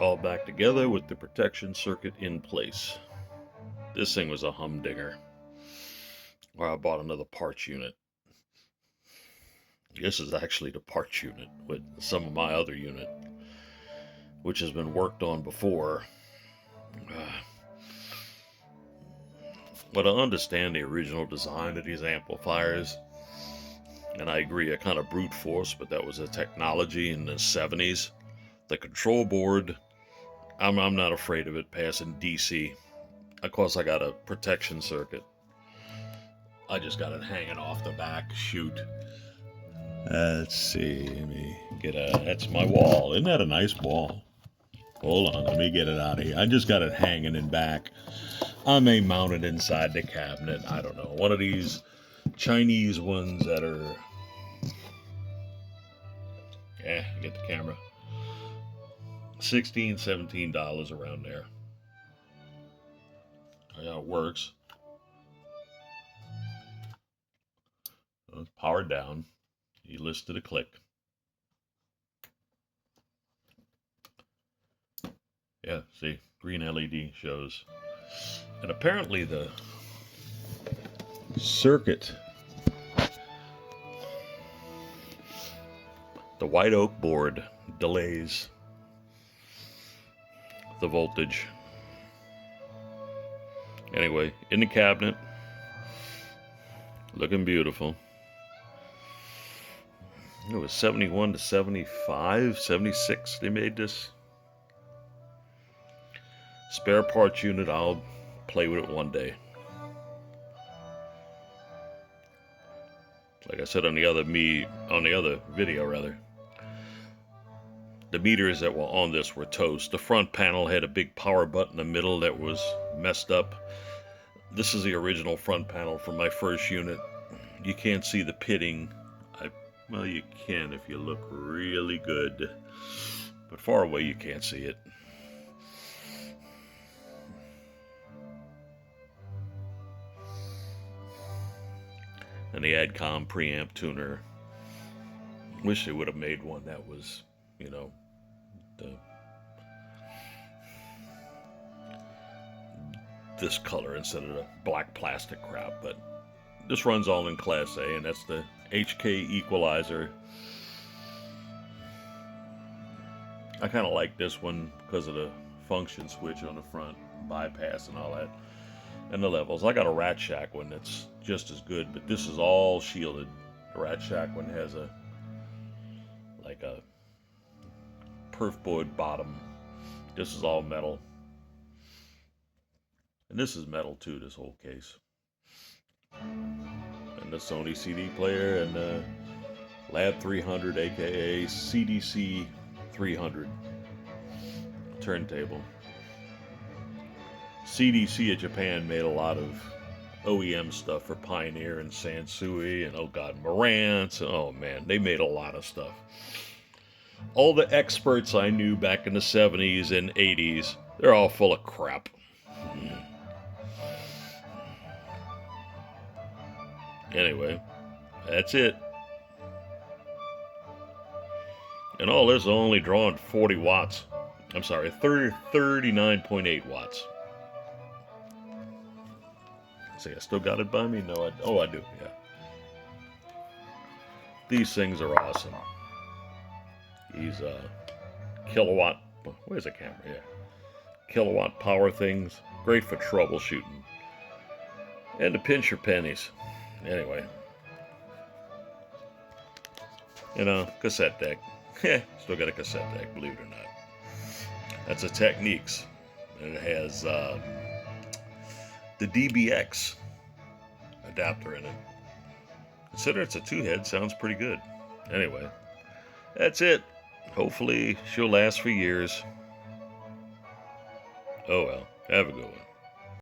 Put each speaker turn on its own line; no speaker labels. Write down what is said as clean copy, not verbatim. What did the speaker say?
all back together with the protection circuit in place. This thing was a humdinger. Well, I bought another parts unit. This is actually the parts unit with some of my other unit, which has been worked on before. But I understand the original design of these amplifiers, and I agree, I kind of brute force, but that was a technology in the 70s. The control board, I'm not afraid of it passing DC. Of course, I got a protection circuit. I just got it hanging off the back. Shoot. Let's see. Let me get that's my wall. Isn't that a nice wall? Hold on, let me get it out of here. I just got it hanging in back. I may mount it inside the cabinet. I don't know. One of these Chinese ones that are... Yeah, get the camera. $16, $17 around there. Yeah, it works. It's powered down. You listen to the click. Yeah, see, green LED shows. And apparently the circuit, the white oak board delays the voltage. Anyway, in the cabinet, looking beautiful. It was 71 to 75, 76 they made this. Spare parts unit, I'll play with it one day. Like I said on the other video rather, the meters that were on this were toast. The front panel had a big power button in the middle that was messed up. This is the original front panel from my first unit. You can't see the pitting. Well, you can if you look really good, but far away you can't see it. And the Adcom preamp tuner. Wish they would have made one that was, you know, this color instead of the black plastic crap. But this runs all in Class A, and that's the HK equalizer. I kind of like this one because of the function switch on the front, bypass and all that, and the levels. I got a Rat Shack one that's just as good, but this is all shielded. The Rat Shack one has a perf board bottom. This is all metal, and this is metal too, this whole case. And the Sony CD player and the Lab 300, aka CDC 300 turntable. CDC of Japan made a lot of OEM stuff for Pioneer and Sansui and, oh god, Marantz. Oh man, they made a lot of stuff. All the experts I knew back in the 70s and 80s, they're all full of crap. Anyway, that's it. And all this is only drawing 40 watts. I'm sorry, 39.8 watts. See, I still got it by me? No, I do, yeah. These things are awesome. These kilowatt, where's the camera? Yeah. Kilowatt power things. Great for troubleshooting. And to pinch your pennies. Anyway. You know, cassette deck. Still got a cassette deck, believe it or not. That's a Techniques. And it has the DBX adapter in it. Consider it's a 2-head, sounds pretty good. Anyway, that's it. Hopefully she'll last for years. Oh well, have a good one.